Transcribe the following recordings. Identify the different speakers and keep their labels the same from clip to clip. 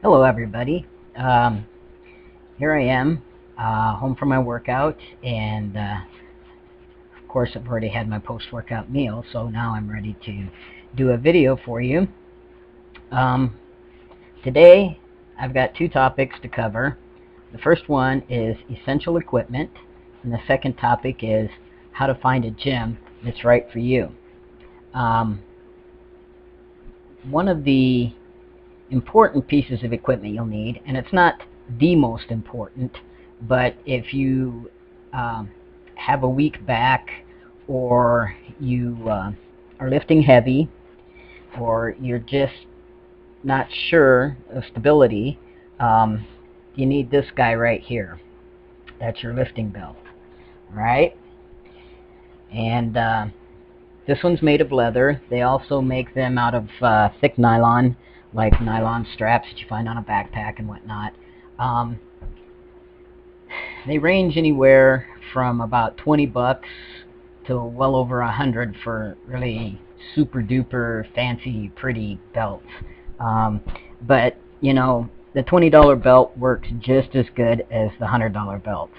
Speaker 1: Hello everybody. Here I am, home from my workout, and of course I've already had my post-workout meal, so now I'm ready to do a video for you. Today I've got two topics to cover. The first one is essential equipment, and the second topic is how to find a gym that's right for you. One of the important pieces of equipment you'll need, and it's not the most important, but if you have a weak back, or you are lifting heavy, or you're just not sure of stability, you need this guy right here. That's your lifting belt. Alright? And this one's made of leather. They also make them out of thick nylon, like nylon straps that you find on a backpack and whatnot. They range anywhere from about 20 bucks to well over 100 for really super duper fancy pretty belts. But you know, the $20 belt works just as good as the $100 belts.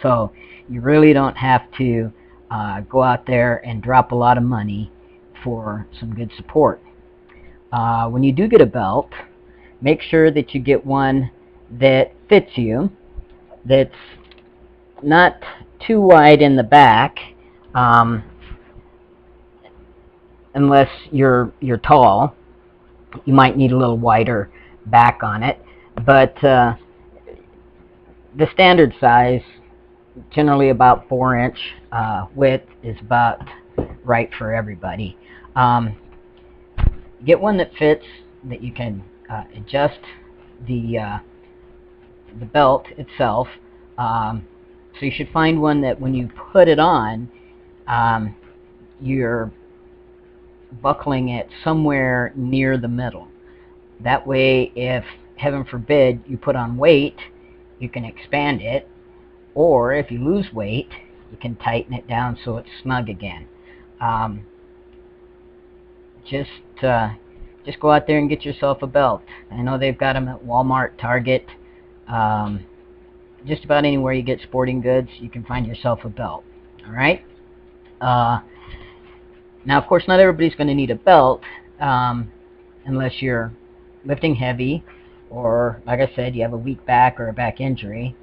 Speaker 1: So you really don't have to go out there and drop a lot of money for some good support. When you do get a belt, make sure that you get one that fits you, that's not too wide in the back, unless you're tall. You might need a little wider back on it, but the standard size, generally about 4-inch width, is about right for everybody. Get one that fits, that you can adjust the belt itself. So you should find one that when you put it on, you're buckling it somewhere near the middle. That way, if heaven forbid you put on weight, you can expand it, or if you lose weight, you can tighten it down so it's snug again. Just go out there and get yourself a belt. I know they've got them at Walmart, Target, just about anywhere you get sporting goods, you can find yourself a belt. Alright? Now, of course, not everybody's going to need a belt unless you're lifting heavy, or, like I said, you have a weak back or a back injury,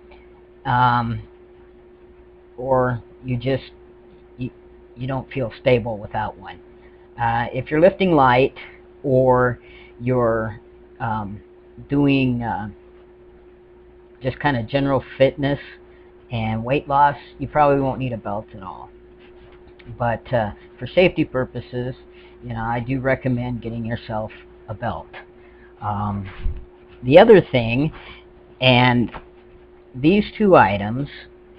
Speaker 1: or you don't feel stable without one. If you're lifting light, or you're doing just kind of general fitness and weight loss, you probably won't need a belt at all. But for safety purposes, you know, I do recommend getting yourself a belt. The other thing, and these two items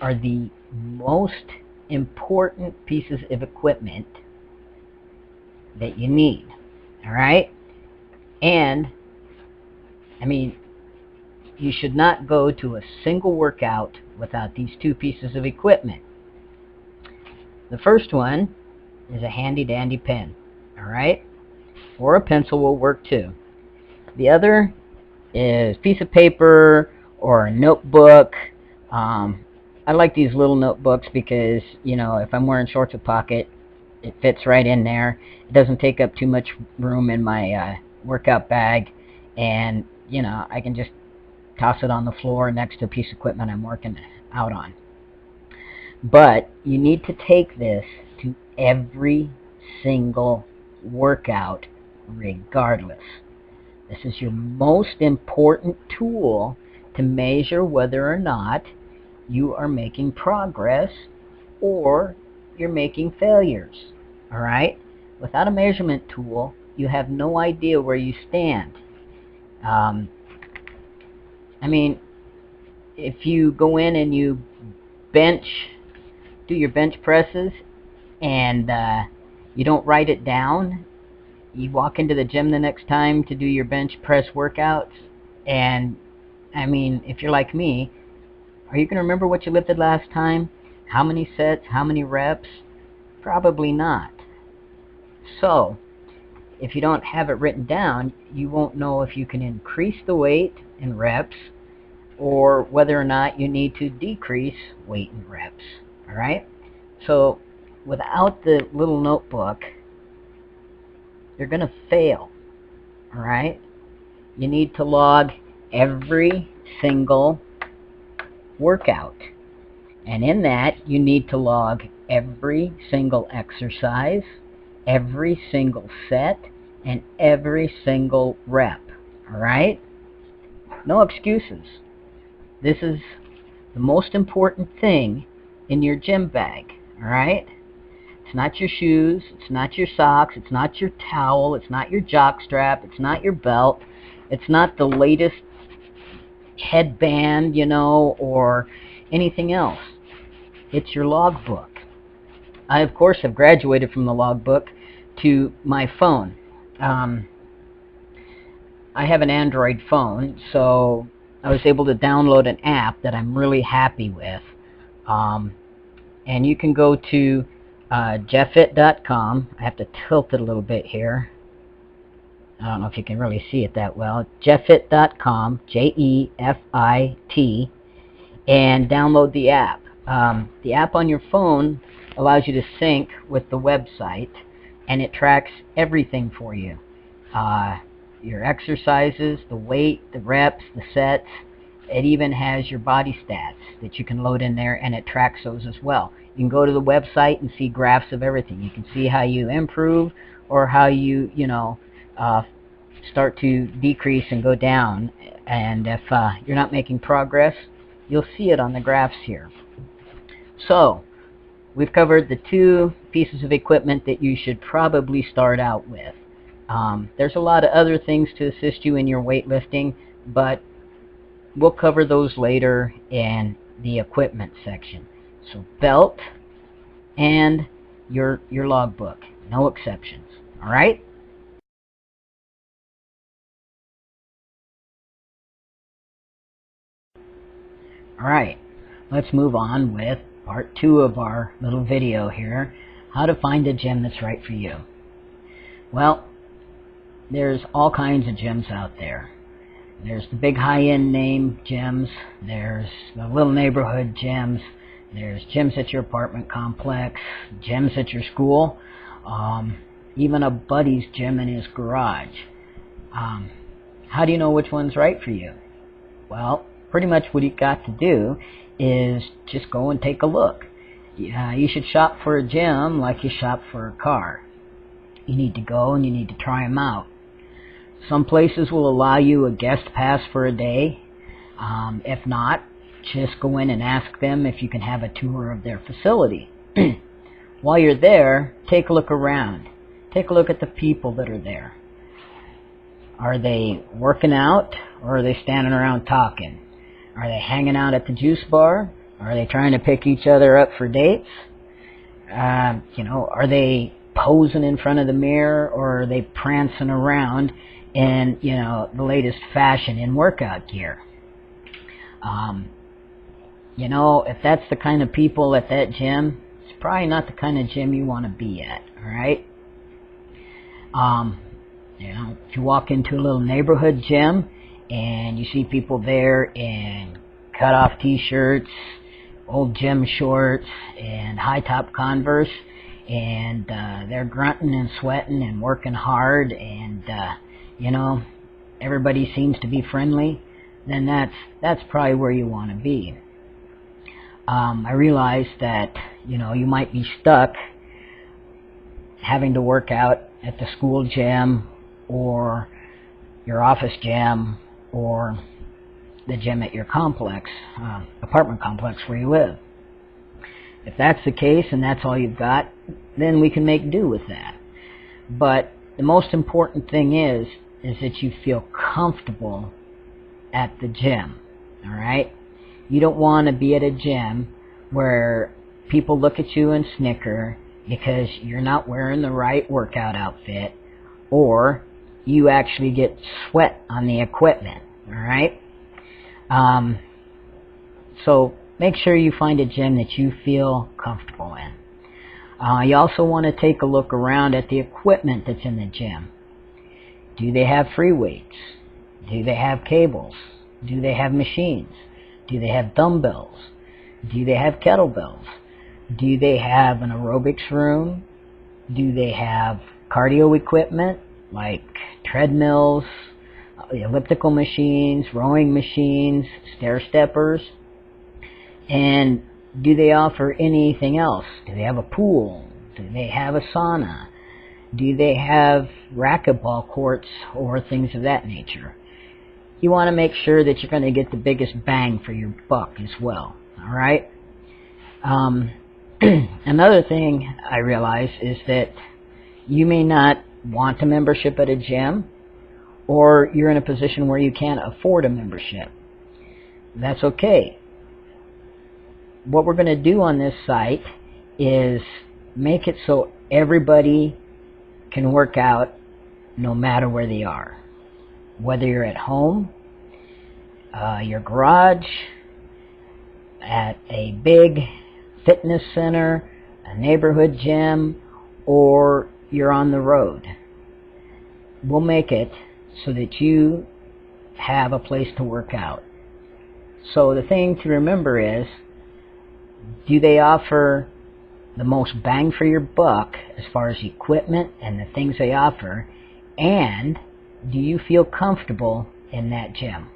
Speaker 1: are the most important pieces of equipment that you need. Alright? And, I mean, you should not go to a single workout without these two pieces of equipment. The first one is a handy dandy pen. Alright? Or a pencil will work too. The other is a piece of paper or a notebook. I like these little notebooks because, you know, if I'm wearing shorts with pocket, it fits right in there. It doesn't take up too much room in my workout bag, and, you know, I can just toss it on the floor next to a piece of equipment I'm working out on. But you need to take this to every single workout regardless. This is your most important tool to measure whether or not you are making progress or you're making failures. Alright? Without a measurement tool, you have no idea where you stand. I mean, if you go in and you do your bench presses, and you don't write it down, you walk into the gym the next time to do your bench press workouts, and I mean, if you're like me, are you going to remember what you lifted last time? How many sets? How many reps? Probably not. So, if you don't have it written down, you won't know if you can increase the weight in reps or whether or not you need to decrease weight in reps. Alright? So without the little notebook, you're going to fail. Alright? You need to log every single workout. And in that, you need to log every single exercise, every single set, and every single rep. Alright? No excuses. This is the most important thing in your gym bag. Alright? It's not your shoes, it's not your socks, it's not your towel, it's not your jock strap, it's not your belt, it's not the latest headband, you know, or anything else. It's your logbook. I, of course, have graduated from the logbook to my phone. I have an Android phone, so I was able to download an app that I'm really happy with. And you can go to jeffit.com. I have to tilt it a little bit here. I don't know if you can really see it that well. Jeffit.com, Jefit, and download the app. The app on your phone allows you to sync with the website, and it tracks everything for you. Your exercises, the weight, the reps, the sets. It even has your body stats that you can load in there, and it tracks those as well. You can go to the website and see graphs of everything. You can see how you improve or how you, start to decrease and go down. And if you're not making progress, you'll see it on the graphs here. So, we've covered the two pieces of equipment that you should probably start out with. There's a lot of other things to assist you in your weightlifting, but we'll cover those later in the equipment section. So belt and your logbook, no exceptions. All right? All right. Let's move on with part 2 of our little video here, how to find a gym that's right for you. Well, there's all kinds of gyms out there. There's the big high-end name gyms, there's the little neighborhood gyms, there's gyms at your apartment complex, gyms at your school, even a buddy's gym in his garage. How do you know which one's right for you? Well, pretty much what you got to do is just go and take a look. You should shop for a gym like you shop for a car. You need to go and you need to try them out. Some places will allow you a guest pass for a day. If not, just go in and ask them if you can have a tour of their facility. While you're there, take a look around. Take a look at the people that are there. Are they working out or are they standing around talking? Are they hanging out at the juice bar? Are they trying to pick each other up for dates? Are they posing in front of the mirror or are they prancing around in, the latest fashion in workout gear? If that's the kind of people at that gym, it's probably not the kind of gym you want to be at, alright? If you walk into a little neighborhood gym and you see people there in cut-off t-shirts, old gym shorts, and high-top Converse, and they're grunting and sweating and working hard, and everybody seems to be friendly, then that's probably where you want to be. I realize that you might be stuck having to work out at the school gym or your office gym or the gym at your complex, apartment complex where you live. If that's the case and that's all you've got, then we can make do with that. But the most important thing is that you feel comfortable at the gym, alright? You don't want to be at a gym where people look at you and snicker because you're not wearing the right workout outfit, or you actually get sweat on the equipment, alright? So make sure you find a gym that you feel comfortable in. You also want to take a look around at the equipment that's in the gym. Do they have free weights? Do they have cables? Do they have machines? Do they have dumbbells? Do they have kettlebells? Do they have an aerobics room? Do they have cardio equipment like treadmills, elliptical machines, rowing machines, stair steppers? And do they offer anything else? Do they have a pool? Do they have a sauna? Do they have racquetball courts or things of that nature? You want to make sure that you're going to get the biggest bang for your buck as well. Alright? Another thing I realize is that you may not want a membership at a gym, or you're in a position where you can't afford a membership. That's okay. What we're going to do on this site is make it so everybody can work out no matter where they are. Whether you're at home, your garage, at a big fitness center, a neighborhood gym, or you're on the road. We'll make it so that you have a place to work out. So the thing to remember is, do they offer the most bang for your buck as far as equipment and the things they offer, and do you feel comfortable in that gym?